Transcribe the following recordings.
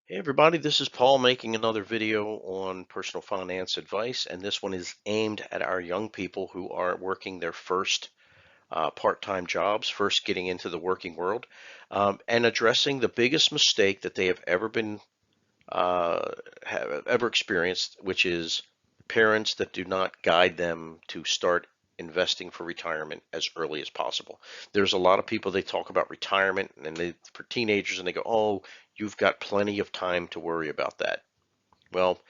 Hey everybody, this is Paul making another video on personal finance advice, and this one is aimed at our young people who are working their first part-time jobs, first getting into the working world, and addressing the biggest mistake that they have ever experienced, which is parents that do not guide them to start investing for retirement as early as possible. There's a lot of people, they talk about retirement and for teenagers, and they go, "Oh, you've got plenty of time to worry about that." Well,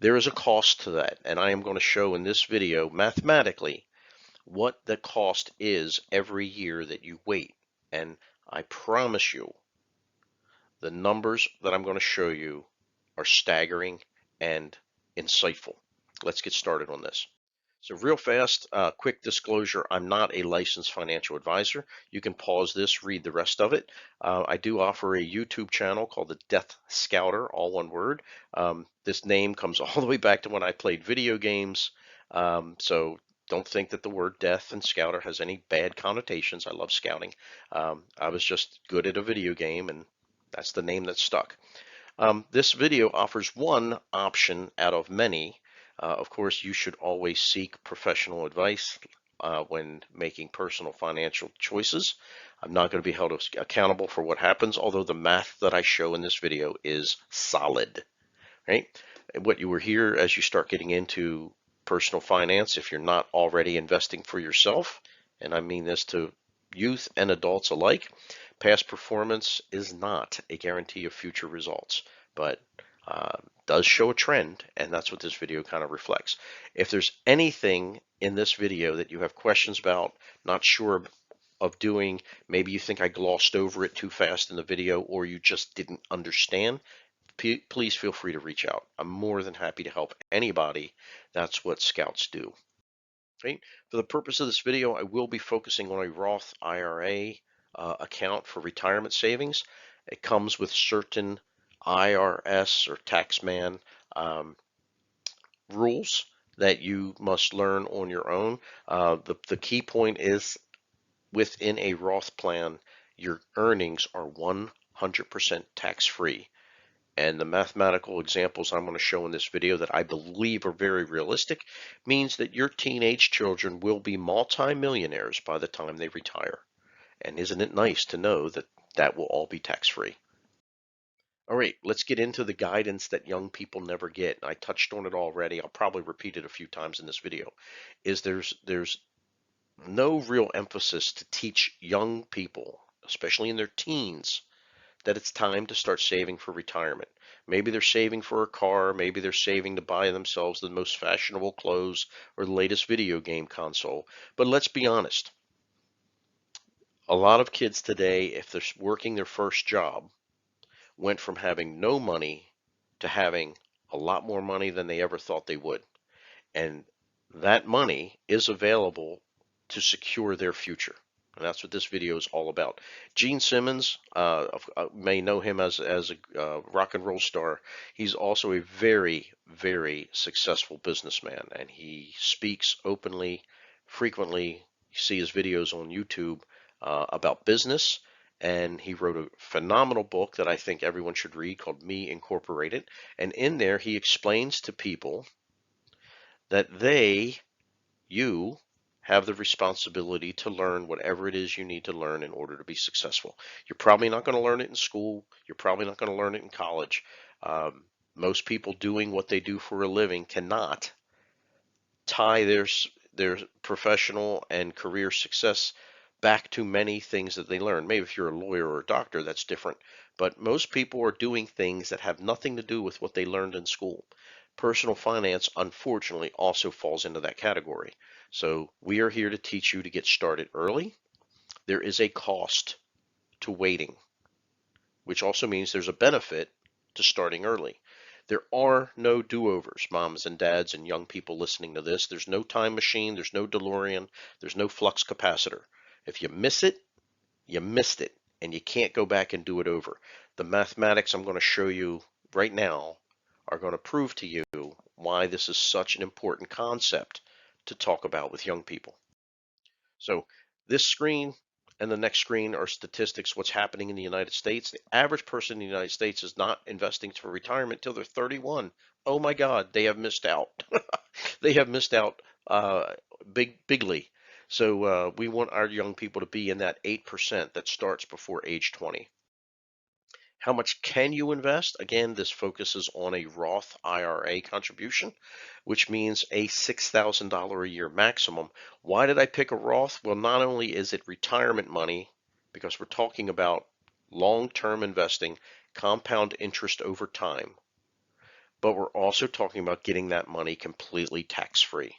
there is a cost to that, and I am going to show in this video mathematically what the cost is every year that you wait. And I promise you, the numbers that I'm going to show you are staggering and insightful. Let's get started on this. So real fast, quick disclosure, I'm not a licensed financial advisor. You can pause this, read the rest of it. I do offer a YouTube channel called the Death Scouter, all one word. This name comes all the way back to when I played video games. So don't think that the word death and scouter has any bad connotations. I love scouting. I was just good at a video game, and that's the name that stuck. This video offers one option out of many. Of course, you should always seek professional advice when making personal financial choices. I'm not going to be held accountable for what happens, although the math that I show in this video is solid, right? And what you will hear as you start getting into personal finance, if you're not already investing for yourself, and I mean this to youth and adults alike, past performance is not a guarantee of future results, but does show a trend, and that's what this video kind of reflects. If there's anything in this video that you have questions about, not sure of doing, maybe you think I glossed over it too fast in the video, or you just didn't understand, please feel free to reach out. I'm more than happy to help anybody. That's what scouts do. Right? For the purpose of this video, I will be focusing on a Roth IRA account for retirement savings. It comes with certain IRS or taxman um, rules that you must learn on your own. The key point is within a Roth plan, your earnings are 100% tax-free. And the mathematical examples I'm going to show in this video that I believe are very realistic means that your teenage children will be multimillionaires by the time they retire. And isn't it nice to know that that will all be tax-free? All right, let's get into the guidance that young people never get. I touched on it already. I'll probably repeat it a few times in this video. There's no real emphasis to teach young people, especially in their teens, that it's time to start saving for retirement. Maybe they're saving for a car, maybe they're saving to buy themselves the most fashionable clothes or the latest video game console. But let's be honest, a lot of kids today, if they're working their first job, went from having no money to having a lot more money than they ever thought they would. And that money is available to secure their future. And that's what this video is all about. Gene Simmons, may know him as a rock and roll star. He's also a very, very successful businessman, and he speaks openly, frequently. You see his videos on YouTube about business, and he wrote a phenomenal book that I think everyone should read called Me Incorporated. And in there, he explains to people that you, have the responsibility to learn whatever it is you need to learn in order to be successful. You're probably not going to learn it in school. You're probably not going to learn it in college. Most people doing what they do for a living cannot tie their professional and career success back to many things that they learn. Maybe if you're a lawyer or a doctor, that's different. But most people are doing things that have nothing to do with what they learned in school. Personal finance, unfortunately, also falls into that category. So we are here to teach you to get started early. There is a cost to waiting, which also means there's a benefit to starting early. There are no do-overs, moms and dads and young people listening to this. There's no time machine, there's no DeLorean, there's no flux capacitor. If you miss it, you missed it, and you can't go back and do it over. The mathematics I'm going to show you right now are going to prove to you why this is such an important concept to talk about with young people. So this screen, And the next screen are statistics, what's happening in the United States. The average person in the United States is not investing for retirement till they're 31. Oh my God, they have missed out. They have missed out bigly. So we want our young people to be in that 8% that starts before age 20. How much can you invest? Again, this focuses on a Roth IRA contribution, which means a $6,000 a year maximum. Why did I pick a Roth? Well, not only is it retirement money, because we're talking about long-term investing, compound interest over time, but we're also talking about getting that money completely tax-free.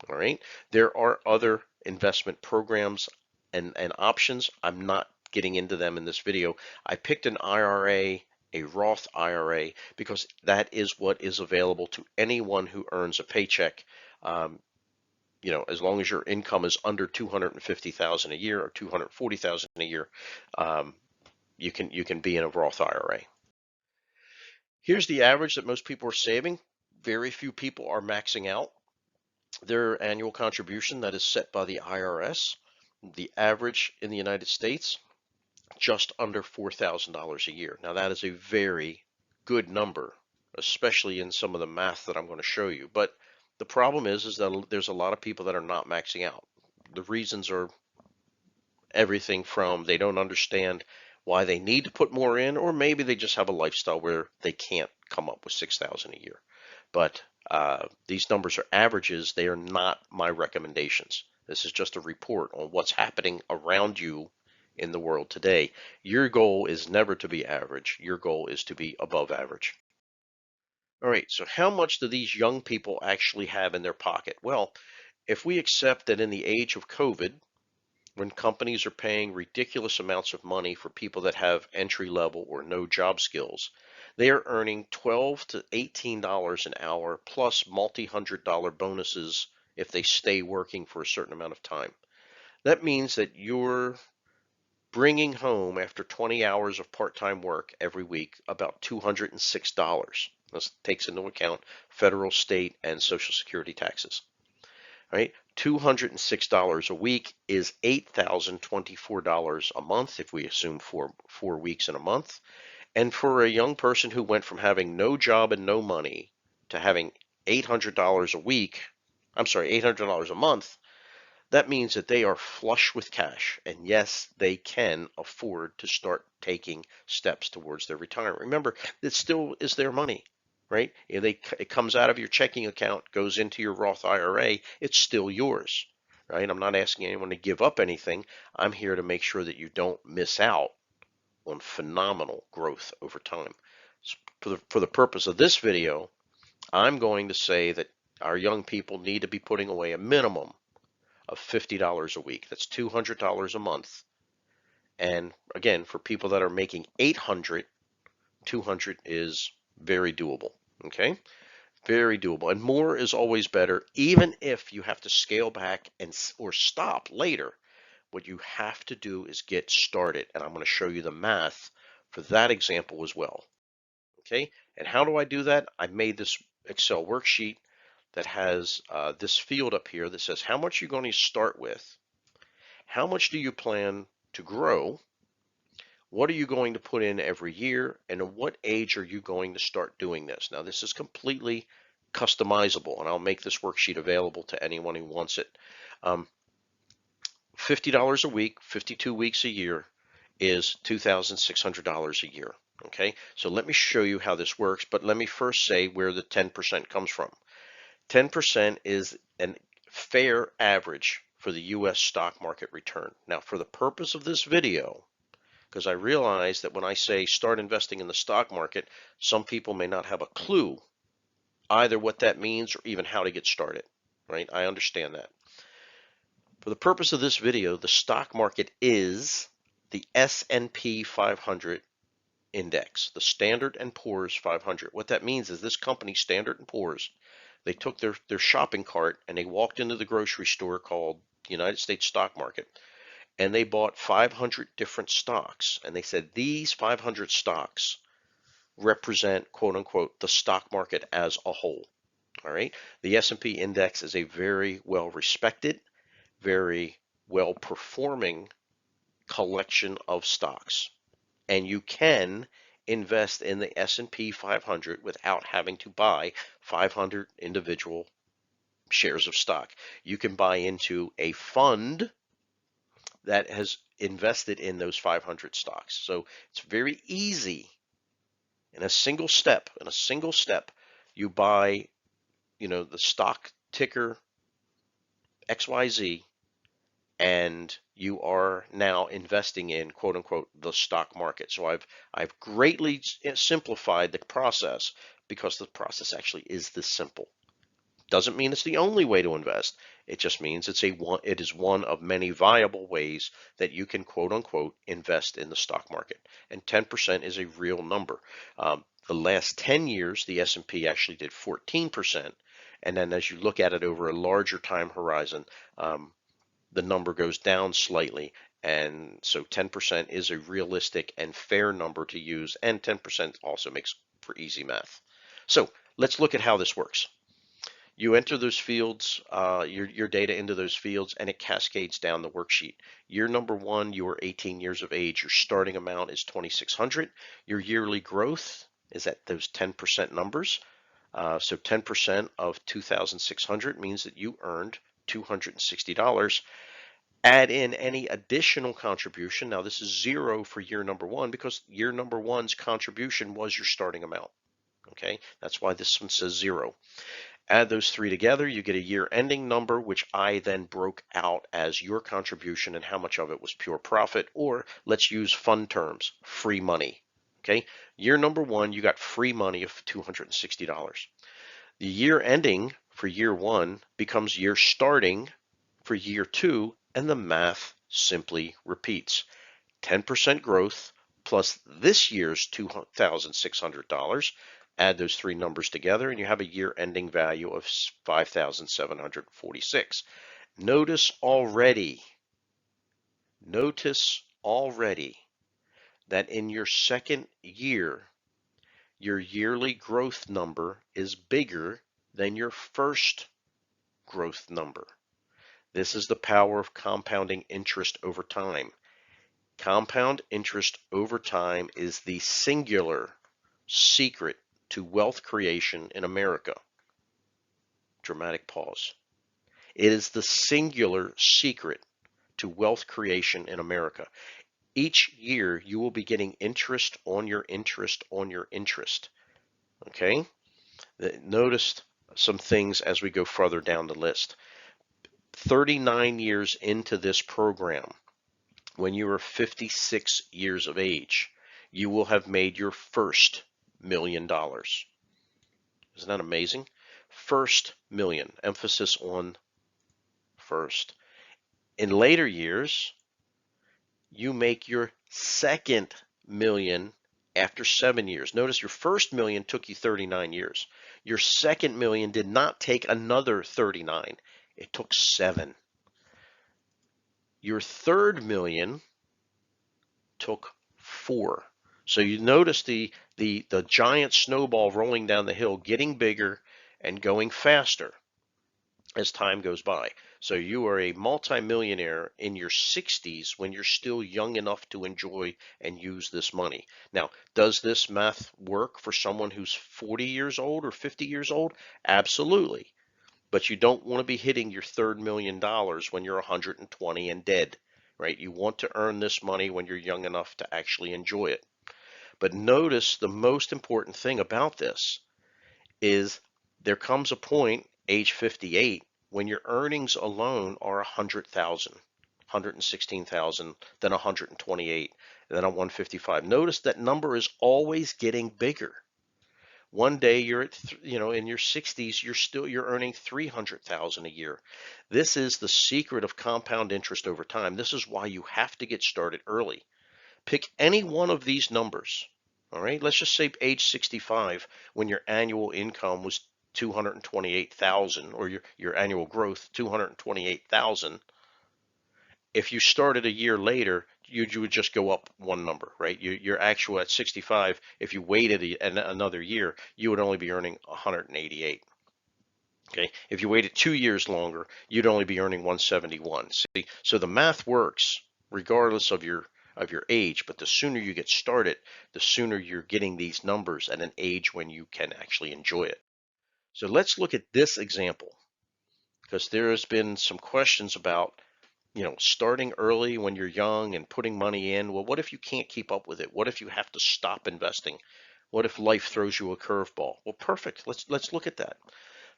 All right. There are other investment programs and options. I'm not getting into them in this video. I picked an IRA, a Roth IRA, because that is what is available to anyone who earns a paycheck. Um, as long as your income is under 250,000 a year or 240,000 a year, um, you can be in a Roth IRA. Here's the average that most people are saving. Very few people are maxing out their annual contribution that is set by the IRS. The average in the United States, just under $4,000 a year. Now that is a very good number, especially in some of the math that I'm going to show you. But the problem is that there's a lot of people that are not maxing out. The reasons are everything from they don't understand why they need to put more in, or maybe they just have a lifestyle where they can't come up with 6,000 a year. But these numbers are averages. They are not my recommendations. This is just a report on what's happening around you in the world today. Your goal is never to be average. Your goal is to be above average. All right, so how much do these young people actually have in their pocket? Well, if we accept that in the age of COVID, when companies are paying ridiculous amounts of money for people that have entry level or no job skills, they are earning $12 to $18 an hour plus multi-hundred-dollar bonuses if they stay working for a certain amount of time. That means that you're bringing home after 20 hours of part-time work every week about $206. This takes into account federal, state, and Social Security taxes. Right? $206 a week is $8,024 a month if we assume four weeks in a month. And for a young person who went from having no job and no money to having $800 a week, I'm sorry, $800 a month, that means that they are flush with cash. And yes, they can afford to start taking steps towards their retirement. Remember, it still is their money, right? If it comes out of your checking account, goes into your Roth IRA, it's still yours, right? I'm not asking anyone to give up anything. I'm here to make sure that you don't miss out on phenomenal growth over time. For the purpose of this video, I'm going to say that our young people need to be putting away a minimum of $50 a week. That's $200 a month. And again, for people that are making 800, 200 is very doable. Okay, very doable. And more is always better, even if you have to scale back or stop later. What you have to do is get started, and I'm going to show you the math for that example as well. Okay, and how do I do that? I made this Excel worksheet that has this field up here that says how much you're going to start with. How much do you plan to grow? What are you going to put in every year? And at what age are you going to start doing this? Now, this is completely customizable, and I'll make this worksheet available to anyone who wants it. $50 a week, 52 weeks a year is $2,600 a year. Okay, so let me show you how this works, but let me first say where the 10% comes from. 10% is a fair average for the U.S. stock market return. Now, for the purpose of this video, because I realize that when I say start investing in the stock market, some people may not have a clue either what that means or even how to get started, right? I understand that. For the purpose of this video, the stock market is the S&P 500 index, the Standard & Poor's 500. What that means is this company, Standard & Poor's, they took their shopping cart and they walked into the grocery store called the United States Stock Market, and they bought 500 different stocks, and they said these 500 stocks represent, quote unquote, the stock market as a whole. All right, the S&P index is a very well respected, very well performing collection of stocks, and you can invest in the S&P 500 without having to buy 500 individual shares of stock. You can buy into a fund that has invested in those 500 stocks. So it's very easy in a single step. You buy, the stock ticker XYZ, and you are now investing in quote unquote the stock market. So I've greatly simplified the process because the process actually is this simple. Doesn't mean it's the only way to invest. It just means it is one of many viable ways that you can quote unquote invest in the stock market. And 10% is a real number. The last 10 years, the S&P actually did 14%. And then as you look at it over a larger time horizon, the number goes down slightly. And so 10% is a realistic and fair number to use. And 10% also makes for easy math. So let's look at how this works. You enter those fields, your data into those fields, and it cascades down the worksheet. Year number one, you are 18 years of age. Your starting amount is 2,600. Your yearly growth is at those 10% numbers. So 10% of 2,600 means that you earned $260. Add in any additional contribution. Now this is zero for year number one because year number one's contribution was your starting amount. Okay, that's why this one says zero. Add those three together, you get a year ending number, which I then broke out as your contribution and how much of it was pure profit, or let's use fun terms, free money. Okay, year number one, you got free money of $260. The year ending for year one becomes year starting for year two, and the math simply repeats. 10% growth plus this year's $2,600. Add those three numbers together and you have a year ending value of 5,746. Notice already that in your second year, your yearly growth number is bigger than your first growth number. This is the power of compounding interest over time. Compound interest over time is the singular secret to wealth creation in America. Dramatic pause. It is the singular secret to wealth creation in America. Each year you will be getting interest on your interest on your interest. Okay? Notice some things as we go further down the list. 39 years into this program, when you are 56 years of age, you will have made your first $1 million. Isn't that amazing? First million, emphasis on first. In later years, you make your second million after 7 years. Notice your first million took you 39 years. Your second million did not take another 39. It took 7. Your third million took 4. So you notice the giant snowball rolling down the hill, getting bigger and going faster as time goes by. So you are a multimillionaire in your 60s when you're still young enough to enjoy and use this money. Now, does this math work for someone who's 40 years old or 50 years old? Absolutely. But you don't want to be hitting your third $1 million when you're 120 and dead, right? You want to earn this money when you're young enough to actually enjoy it. But notice the most important thing about this is there comes a point, age 58, when your earnings alone are 100,000, 116,000, then 128, then a 155. Notice that number is always getting bigger. One day you're at, in your 60s, you're earning 300,000 a year. This is the secret of compound interest over time. This is why you have to get started early. Pick any one of these numbers. All right, let's just say age 65 when your annual income was 228,000, or your annual growth 228,000. If you started a year later, you would just go up one number, right? Your actual at 65, if you waited another year, you would only be earning 188. Okay, if you waited 2 years longer, you'd only be earning 171. See, so the math works. regardless of your age. But the sooner you get started, the sooner you're getting these numbers at an age when you can actually enjoy it. So let's look at this example, because there has been some questions about, starting early when you're young and putting money in. Well, what if you can't keep up with it? What if you have to stop investing? What if life throws you a curveball? Well, perfect. Let's look at that.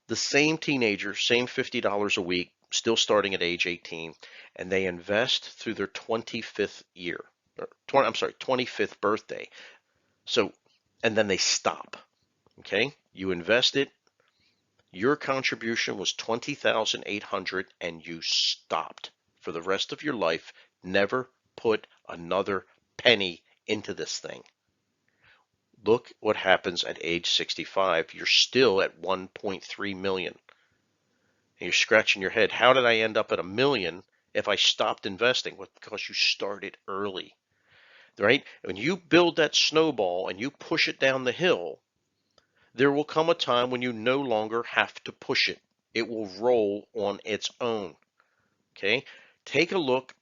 The same teenager, same $50 a week, still starting at age 18, and they invest through their 25th year, or 20, I'm sorry, 25th birthday. So, and then they stop. Okay, you invested, your contribution was 20,800, and you stopped for the rest of your life. Never put another penny into this thing. Look what happens at age 65. You're still at 1.3 million. And you're scratching your head. How did I end up at a million if I stopped investing? Well, because you started early, right? When you build that snowball and you push it down the hill, there will come a time when you no longer have to push it. It will roll on its own. Okay? Take a look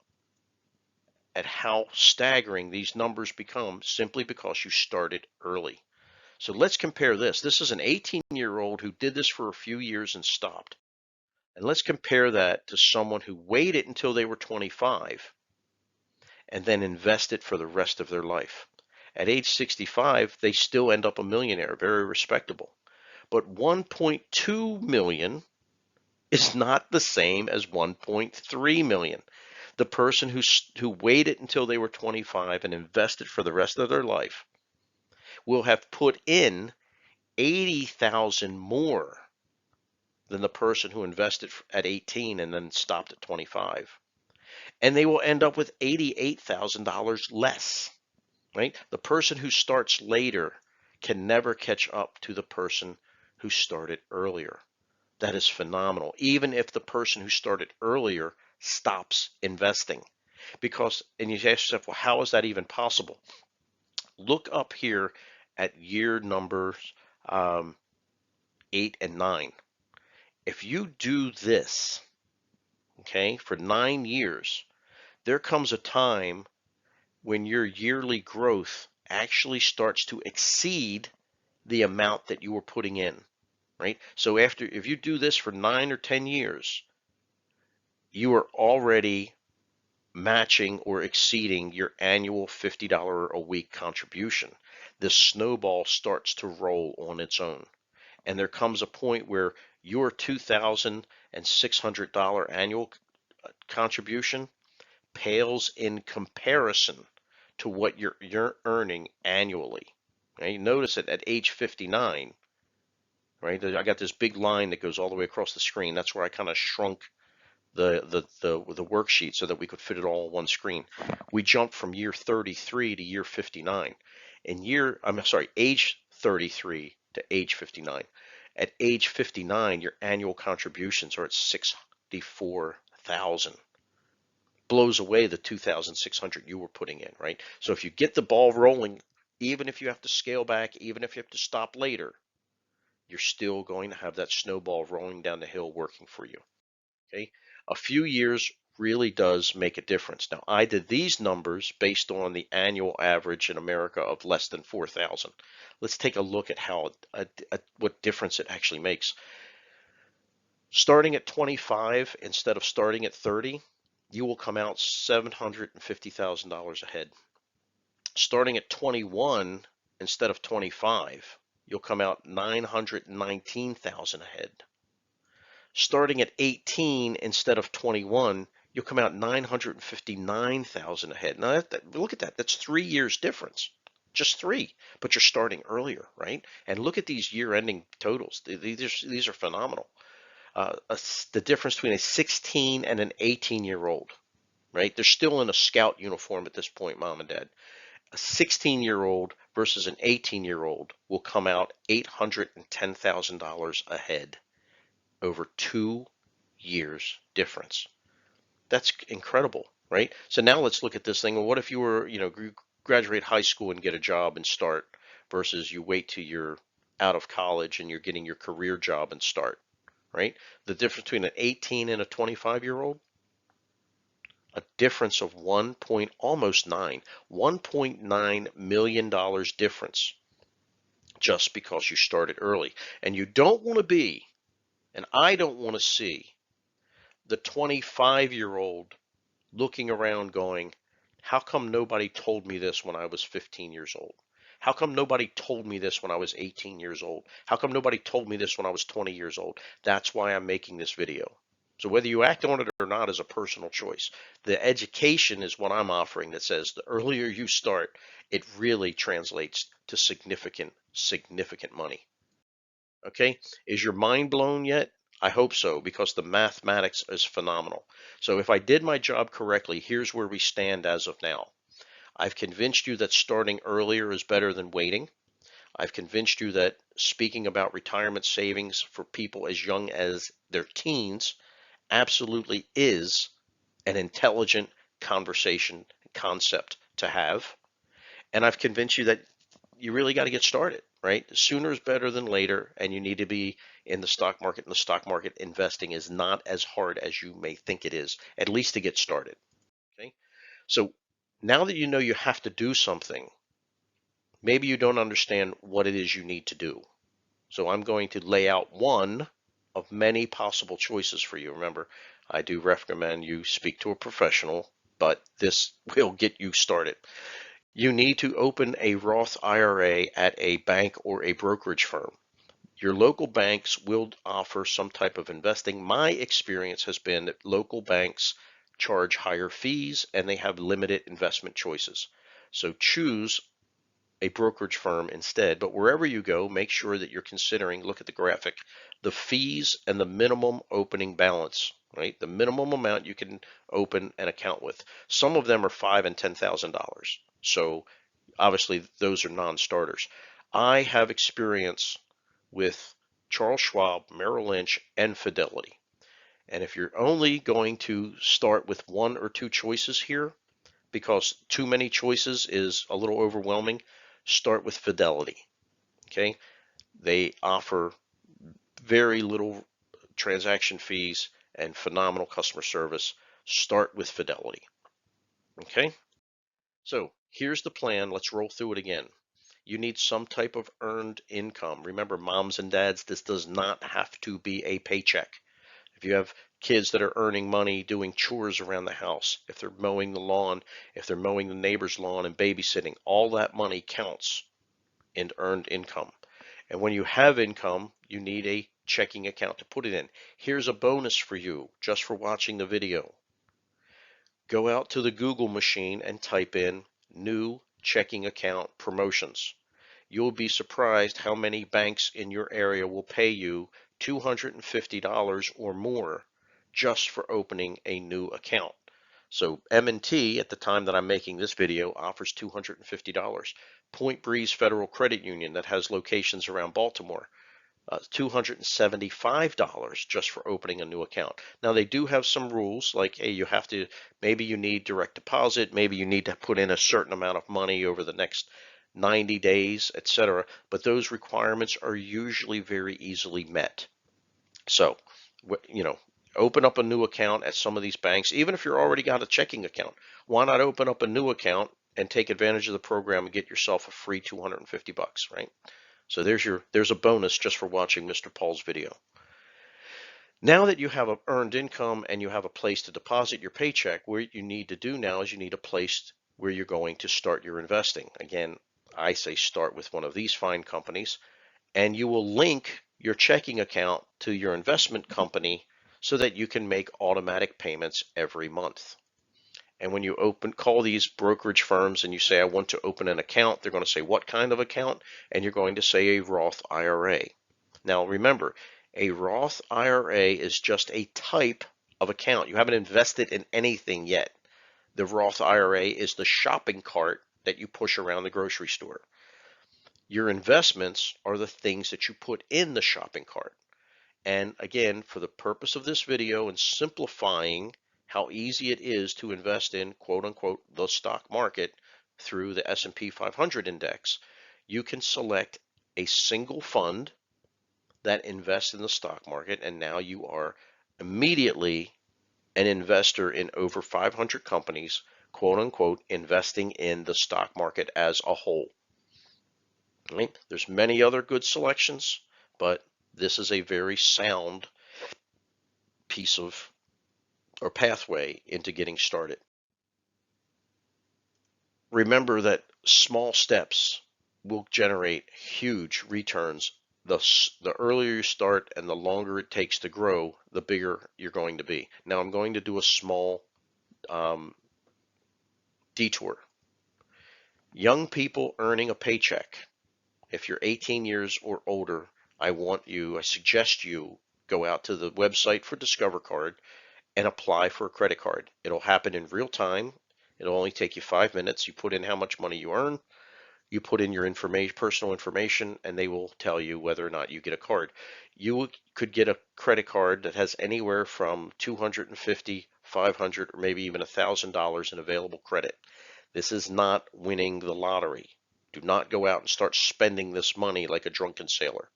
at how staggering these numbers become simply because you started early. So let's compare this. This is an 18-year-old who did this for a few years and stopped. And let's compare that to someone who waited until they were 25 and then invested for the rest of their life. At age 65, they still end up a millionaire, very respectable. But 1.2 million is not the same as 1.3 million. The person who waited until they were 25 and invested for the rest of their life will have put in 80,000 more than the person who invested at 18 and then stopped at 25. And they will end up with $88,000 less, right? The person who starts later can never catch up to the person who started earlier. That is phenomenal, even if the person who started earlier stops investing. Because, and you ask yourself, well, how is that even possible? Look up here at year numbers 8 and 9. If you do this, okay, for 9 years, there comes a time when your yearly growth actually starts to exceed the amount that you were putting in, right? So if you do this for 9 or 10 years, you are already matching or exceeding your annual $50 a week contribution. This snowball starts to roll on its own. And there comes a point where your $2,600 annual contribution pales in comparison to what you're earning annually. Right? Notice that at age 59, right? I got this big line that goes all the way across the screen. That's where I kind of shrunk the worksheet so that we could fit it all on one screen. We jumped from year 33 to year 59. Age 33 to age 59. At age 59, your annual contributions are at 64,000. Blows away the 2,600 you were putting in, right? So if you get the ball rolling, even if you have to scale back, even if you have to stop later, you're still going to have that snowball rolling down the hill working for you. Okay, a few years really does make a difference. Now, I did these numbers based on the annual average in America of less than 4,000. Let's take a look at what difference it actually makes. Starting at 25 instead of starting at 30, you will come out $750,000 ahead. Starting at 21 instead of 25, you'll come out 919,000 ahead. Starting at 18 instead of 21, you'll come out 959,000 ahead. Now, look at that. That's 3 years difference. Just 3, but you're starting earlier, right? And look at these year-ending totals. These are phenomenal. The difference between a 16 and an 18-year-old, right? They're still in a scout uniform at this point, mom and dad. A 16-year-old versus an 18-year-old will come out $810,000 ahead over 2 years difference. That's incredible, right? So now let's look at this thing. Well, what if you were, graduate high school and get a job and start versus you wait till you're out of college and you're getting your career job and start, right? The difference between an 18 and a 25-year-old, a difference of almost $1.9 million difference just because you started early. And you don't want to be, and I don't want to see, the 25-year-old looking around going, how come nobody told me this when I was 15 years old? How come nobody told me this when I was 18 years old? How come nobody told me this when I was 20 years old? That's why I'm making this video. So whether you act on it or not is a personal choice. The education is what I'm offering that says the earlier you start, it really translates to significant money. Okay, is your mind blown yet? I hope so, because the mathematics is phenomenal. So if I did my job correctly, here's where we stand as of now. I've convinced you that starting earlier is better than waiting. I've convinced you that speaking about retirement savings for people as young as their teens absolutely is an intelligent conversation concept to have. And I've convinced you that you really got to get started, right? Sooner is better than later, and you need to be in the stock market. And the stock market investing is not as hard as you may think it is, at least to get started. Okay. So now that you know you have to do something, maybe you don't understand what it is you need to do. So I'm going to lay out one of many possible choices for you. Remember, I do recommend you speak to a professional, but this will get you started. You need to open a Roth IRA at a bank or a brokerage firm. Your local banks will offer some type of investing. My experience has been that local banks charge higher fees and they have limited investment choices. So choose a brokerage firm instead. But wherever you go, make sure that you're considering, look at the graphic, the fees and the minimum opening balance, right? The minimum amount you can open an account with. Some of them are $5,000 and $10,000. So obviously those are non-starters. I have experience with Charles Schwab, Merrill Lynch, and Fidelity. And if you're only going to start with one or two choices here, because too many choices is a little overwhelming, start with Fidelity. Okay, they offer very little transaction fees and phenomenal customer service. Start with Fidelity. Okay, so here's the plan. Let's roll through it again. You need some type of earned income. Remember, moms and dads, this does not have to be a paycheck. If you have kids that are earning money doing chores around the house, if they're mowing the lawn, if they're mowing the neighbor's lawn and babysitting, all that money counts in earned income. And when you have income, you need a checking account to put it in. Here's a bonus for you just for watching the video. Go out to the Google machine and type in new checking account promotions. You'll be surprised how many banks in your area will pay you $250 or more just for opening a new account. So M&T, at the time that I'm making this video, offers $250. Point Breeze Federal Credit Union, that has locations around Baltimore, $275 just for opening a new account. Now they do have some rules, like, hey, you have to, maybe you need direct deposit, maybe you need to put in a certain amount of money over the next 90 days, etc. But those requirements are usually very easily met. So, you know, open up a new account at some of these banks, even if you're already got a checking account. Why not open up a new account and take advantage of the program and get yourself a free $250, right? So there's a bonus just for watching Mr. Paul's video. Now that you have an earned income and you have a place to deposit your paycheck, what you need to do now is you need a place where you're going to start your investing. Again, I say start with one of these fine companies, and you will link your checking account to your investment company so that you can make automatic payments every month. And when you call these brokerage firms and you say, I want to open an account, they're going to say, what kind of account? And you're going to say a Roth IRA. Now remember, a Roth IRA is just a type of account. You haven't invested in anything yet. The Roth IRA is the shopping cart that you push around the grocery store. Your investments are the things that you put in the shopping cart. And again, for the purpose of this video and simplifying how easy it is to invest in quote unquote the stock market through the S&P 500 index, you can select a single fund that invests in the stock market, and now you are immediately an investor in over 500 companies, quote unquote, investing in the stock market as a whole. Right? There's many other good selections, but this is a very sound piece of or pathway into getting started. Remember that small steps will generate huge returns. The earlier you start and the longer it takes to grow, the bigger you're going to be. Now I'm going to do a small detour. Young people earning a paycheck, if you're 18 years or older, I suggest you go out to the website for Discover Card and apply for a credit card. It'll happen in real time. It'll only take you 5 minutes. You put in how much money you earn, you put in your information, personal information, and they will tell you whether or not you get a card. You could get a credit card that has anywhere from 250, 500, or maybe even $1,000 in available credit. This is not winning the lottery. Do not go out and start spending this money like a drunken sailor.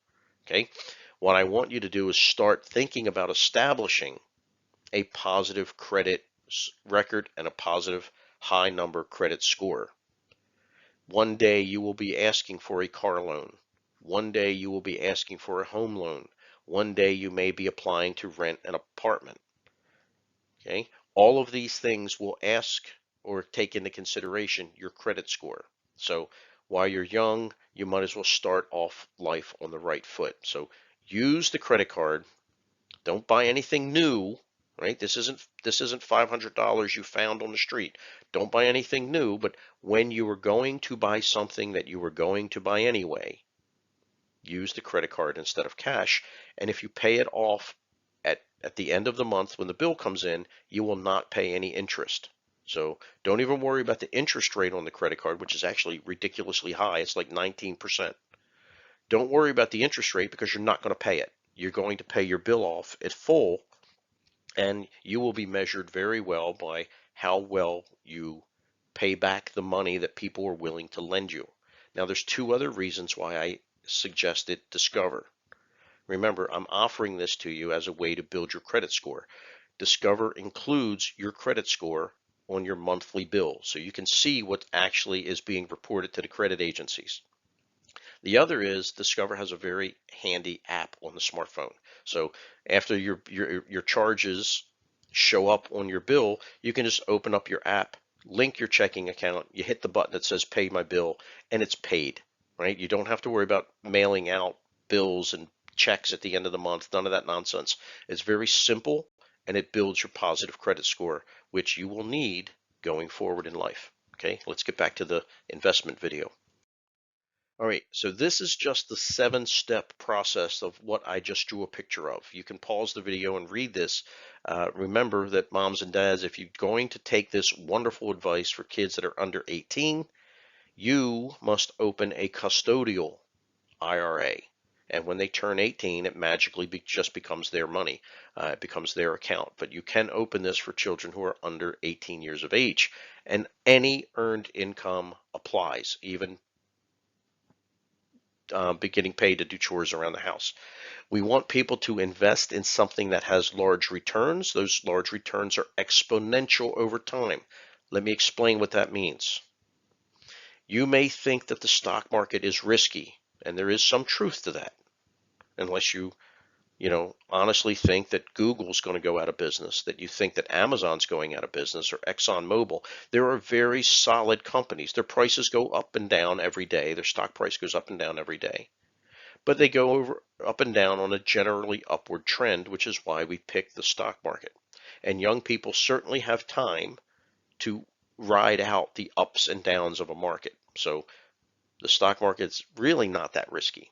Okay? What I want you to do is start thinking about establishing a positive credit record and a positive high number credit score. One day you will be asking for a car loan. One day you will be asking for a home loan. One day you may be applying to rent an apartment. Okay? All of these things will ask or take into consideration your credit score. So while you're young, you might as well start off life on the right foot. So use the credit card. Don't buy anything new, right? This isn't $500 you found on the street. Don't buy anything new, but when you are going to buy something that you were going to buy anyway, use the credit card instead of cash. And if you pay it off at the end of the month when the bill comes in, you will not pay any interest. So don't even worry about the interest rate on the credit card, which is actually ridiculously high. It's like 19%. Don't worry about the interest rate because you're not going to pay it. You're going to pay your bill off at full, and you will be measured very well by how well you pay back the money that people are willing to lend you. Now, there's two other reasons why I suggested Discover. Remember, I'm offering this to you as a way to build your credit score. Discover includes your credit score on your monthly bill, so you can see what actually is being reported to the credit agencies. The other is Discover has a very handy app on the smartphone. So after your charges show up on your bill, you can just open up your app, link your checking account, you hit the button that says pay my bill, and it's paid, right? You don't have to worry about mailing out bills and checks at the end of the month, none of that nonsense. It's very simple, and it builds your positive credit score, which you will need going forward in life. Okay, let's get back to the investment video. All right, so this is just the 7-step process of what I just drew a picture of. You can pause the video and read this. Remember that moms and dads, if you're going to take this wonderful advice for kids that are under 18, you must open a custodial IRA. And when they turn 18, it magically just becomes their money. It becomes their account. But you can open this for children who are under 18 years of age. And any earned income applies, even be getting paid to do chores around the house. We want people to invest in something that has large returns. Those large returns are exponential over time. Let me explain what that means. You may think that the stock market is risky, and there is some truth to that, unless you honestly think that Google's going to go out of business, that you think that Amazon's going out of business, or ExxonMobil. There are very solid companies. Their prices go up and down every day. Their stock price goes up and down every day. But they go up and down on a generally upward trend, which is why we pick the stock market. And young people certainly have time to ride out the ups and downs of a market. So the stock market's really not that risky.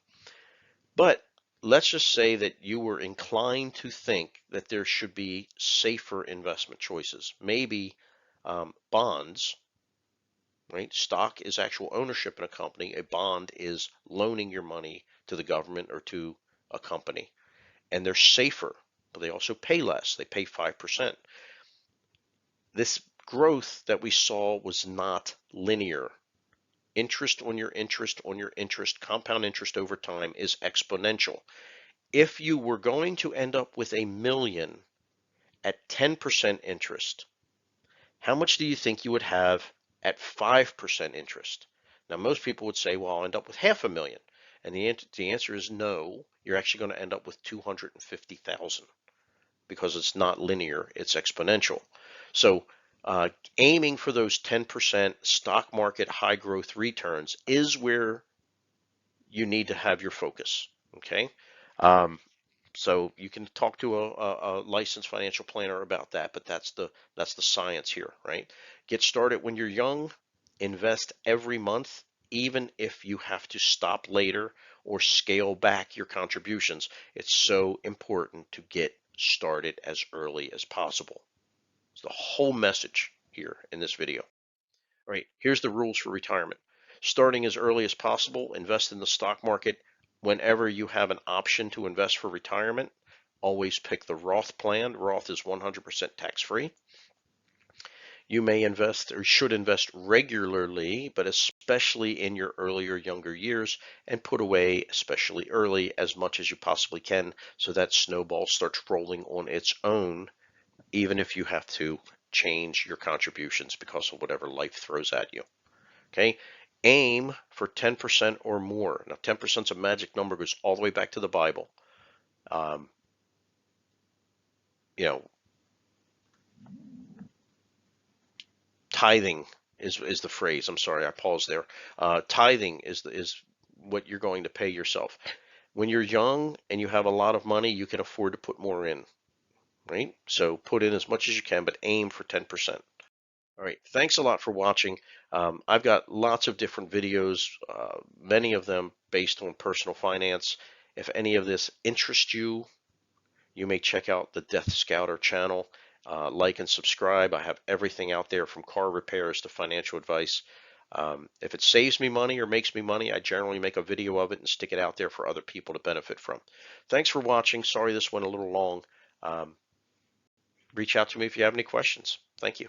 But let's just say that you were inclined to think that there should be safer investment choices. Maybe bonds, right? Stock is actual ownership in a company. A bond is loaning your money to the government or to a company. And they're safer, but they also pay less. They pay 5%. This growth that we saw was not linear. Interest on your interest on your interest, compound interest over time is exponential. If you were going to end up with $1 million at 10% interest, how much do you think you would have at 5% interest? Now, most people would say, well, I'll end up with half a million. And the answer is no, you're actually going to end up with 250,000 because it's not linear, it's exponential. So aiming for those 10% stock market high growth returns is where you need to have your focus. Okay. Um, so you can talk to a licensed financial planner about that, but that's the science here, right? Get started when you're young, invest every month, even if you have to stop later or scale back your contributions. It's so important to get started as early as possible. It's the whole message here in this video. All right, here's the rules for retirement. Starting as early as possible, invest in the stock market whenever you have an option to invest for retirement. Always pick the Roth plan. Roth is 100% tax-free. You may invest or should invest regularly, but especially in your earlier, younger years, and put away, especially early, as much as you possibly can so that snowball starts rolling on its own, even if you have to change your contributions because of whatever life throws at you. Okay, aim for 10% or more. Now, 10% is a magic number, goes all the way back to the Bible. Um, you know, tithing is the phrase. I'm sorry, I paused there. Tithing is what you're going to pay yourself. When you're young and you have a lot of money, you can afford to put more in, right? So put in as much as you can, but aim for 10%. All right, thanks a lot for watching. I've got lots of different videos, many of them based on personal finance. If any of this interests you, you may check out the Death Scouter channel. Like and subscribe. I have everything out there from car repairs to financial advice. If it saves me money or makes me money, I generally make a video of it and stick it out there for other people to benefit from. Thanks for watching. Sorry this went a little long. Reach out to me if you have any questions. Thank you.